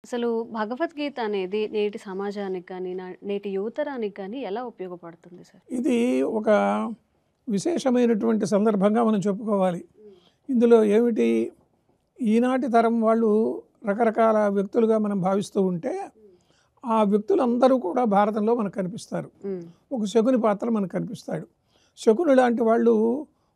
అసలు భగవద్గీత అనేది నేటి సమాజానికి కానీ, నేటి యువతరానికి కానీ ఎలా ఉపయోగపడుతుంది సార్? ఇది ఒక విశేషమైనటువంటి సందర్భంగా మనం చెప్పుకోవాలి. ఇందులో ఏమిటి, ఈనాటి తరం వాళ్ళు రకరకాల వ్యక్తులుగా మనం భావిస్తూ ఉంటే, ఆ వ్యక్తులందరూ కూడా భారతంలో మనకు కనిపిస్తారు. ఒక శకుని పాత్ర మనకు కనిపిస్తాడు. శకుని లాంటి వాళ్ళు,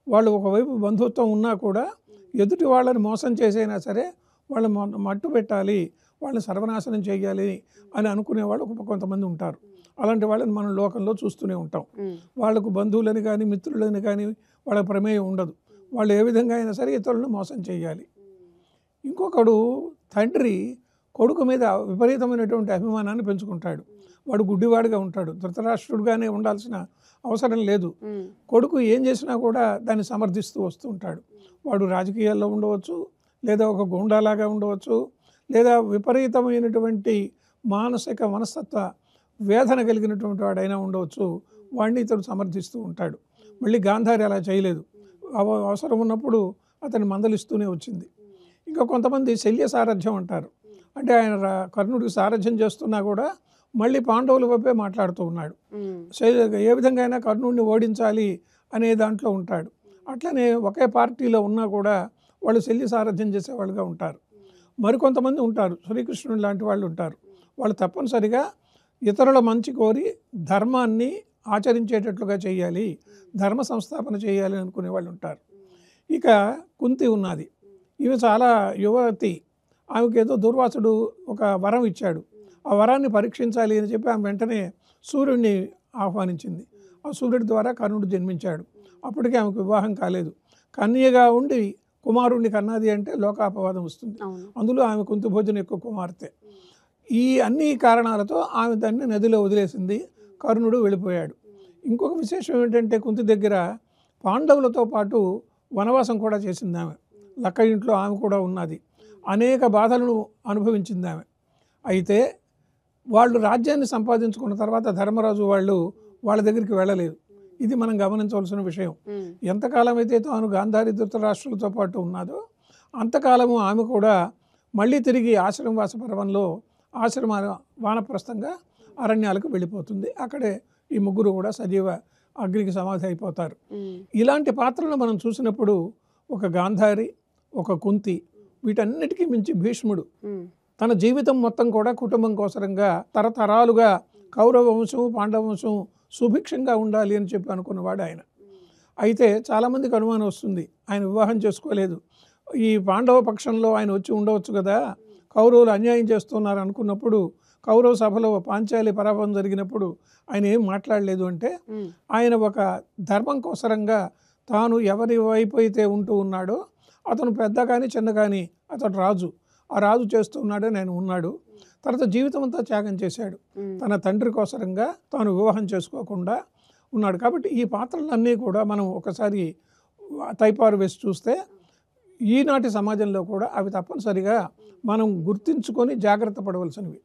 వాళ్ళు ఒకవైపు బంధుత్వం ఉన్నా కూడా ఎదుటి వాళ్ళని మోసం చేసైనా సరే వాళ్ళు మట్టు పెట్టాలి, వాళ్ళని సర్వనాశనం చేయాలి అని అనుకునే వాళ్ళు కొంతమంది ఉంటారు. అలాంటి వాళ్ళని మనం లోకంలో చూస్తూనే ఉంటాం. వాళ్ళకు బంధువులని కానీ మిత్రులని కానీ వాళ్ళ ప్రమేయం ఉండదు. వాళ్ళు ఏ విధంగా అయినా సరే ఇతరులను మోసం చేయాలి. ఇంకొకడు తండ్రి కొడుకు మీద విపరీతమైనటువంటి అభిమానాన్ని పెంచుకుంటాడు. వాడు గుడ్డివాడిగా ఉంటాడు. ధృతరాష్ట్రుడుగానే ఉండాల్సిన అవసరం లేదు. కొడుకు ఏం చేసినా కూడా దాన్ని సమర్థిస్తూ వస్తూ ఉంటాడు. వాడు రాజకీయాల్లో ఉండవచ్చు, లేదా ఒక గూండాలాగా ఉండవచ్చు, లేదా విపరీతమైనటువంటి మానసిక మనస్తత్వ వేదన కలిగినటువంటి వాడైనా ఉండవచ్చు. వాడిని ఇతడు సమర్థిస్తూ ఉంటాడు. మళ్ళీ గాంధారి అలా చేయలేదు. అవసరం ఉన్నప్పుడు అతన్ని మందలిస్తూనే వచ్చింది. ఇంకా కొంతమంది శల్య సారథ్యం అంటారు. అంటే ఆయన కర్ణుడికి సారథ్యం చేస్తున్నా కూడా మళ్ళీ పాండవుల వైపే మాట్లాడుతూ ఉన్నాడు. ఏ విధంగా అయినా కర్ణుడిని ఓడించాలి అనే దాంట్లో ఉంటాడు. అట్లనే ఒకే పార్టీలో ఉన్నా కూడా వాళ్ళు శల్య సారథ్యం చేసేవాళ్ళుగా ఉంటారు. మరికొంతమంది ఉంటారు, శ్రీకృష్ణుడు లాంటి వాళ్ళు ఉంటారు. వాళ్ళు తప్పనిసరిగా ఇతరుల మంచి కోరి ధర్మాన్ని ఆచరించేటట్లుగా చేయాలి, ధర్మ సంస్థాపన చేయాలి అనుకునే వాళ్ళు ఉంటారు. ఇక కుంతి ఉన్నది. ఈమె చాలా యువతి. ఆమెకు ఏదో దుర్వాసుడు ఒక వరం ఇచ్చాడు. ఆ వరాన్ని పరీక్షించాలి అని చెప్పి ఆమె వెంటనే సూర్యుడిని ఆహ్వానించింది. ఆ సూర్యుడి ద్వారా కర్ణుడు జన్మించాడు. అప్పటికే ఆమెకు వివాహం కాలేదు. కన్యగా ఉండి కుమారుడిని కన్నది అంటే లోకాపవాదం వస్తుంది. అందులో ఆమె కుంతి భోజన ఎక్కువ కుమార్తె. ఈ అన్ని కారణాలతో ఆమె దాన్ని నదిలో వదిలేసింది. కర్ణుడు వెళ్ళిపోయాడు. ఇంకొక విశేషం ఏంటంటే, కుంతి దగ్గర పాండవులతో పాటు వనవాసం కూడా చేసింది ఆమె. లక్క ఇంట్లో ఆమె కూడా ఉన్నది. అనేక బాధలను అనుభవించింది ఆమె. అయితే వాళ్ళు రాజ్యాన్ని సంపాదించుకున్న తర్వాత ధర్మరాజు వాళ్ళు వాళ్ళ దగ్గరికి వెళ్ళలేదు. ఇది మనం గమనించవలసిన విషయం. ఎంతకాలం అయితే తాను గాంధారి ధృతరాష్ట్రులతో పాటు ఉన్నదో అంతకాలము ఆమె కూడా మళ్ళీ తిరిగి ఆశ్రమవాస పర్వంలో ఆశ్రమ వానప్రస్థంగా అరణ్యాలకు వెళ్ళిపోతుంది. అక్కడే ఈ ముగ్గురు కూడా సజీవ అగ్నికి సమాధి అయిపోతారు. ఇలాంటి పాత్రలను మనం చూసినప్పుడు ఒక గాంధారి, ఒక కుంతి, వీటన్నిటికీ మించి భీష్ముడు తన జీవితం మొత్తం కూడా కుటుంబం కోసరంగా తరతరాలుగా కౌరవ వంశం పాండవ వంశం సుభిక్షంగా ఉండాలి అని చెప్పి అనుకున్నవాడు ఆయన. అయితే చాలామందికి అనుమానం వస్తుంది, ఆయన వివాహం చేసుకోలేదు, ఈ పాండవ పక్షంలో ఆయన వచ్చి ఉండవచ్చు కదా, కౌరవులు అన్యాయం చేస్తున్నారు అనుకున్నప్పుడు కౌరవ సభలో పాంచాలి పరాభవం జరిగినప్పుడు ఆయన ఏం మాట్లాడలేదు అంటే, ఆయన ఒక ధర్మం కోసరంగా తాను ఎవరి వైపు అయితే ఉంటూ ఉన్నాడో అతను పెద్ద కానీ చిన్న కానీ అతడు రాజు, ఆ రాజు చేస్తూ ఉన్నాడని ఆయన ఉన్నాడు. తర్వాత జీవితం అంతా త్యాగం చేశాడు. తన తండ్రి కోసరంగా తాను వివాహం చేసుకోకుండా ఉన్నాడు. కాబట్టి ఈ పాత్రలన్నీ కూడా మనం ఒకసారి తైపారు వేసి చూస్తే ఈనాటి సమాజంలో కూడా అవి తప్పనిసరిగా మనం గుర్తించుకొని జాగ్రత్త పడవలసినవి.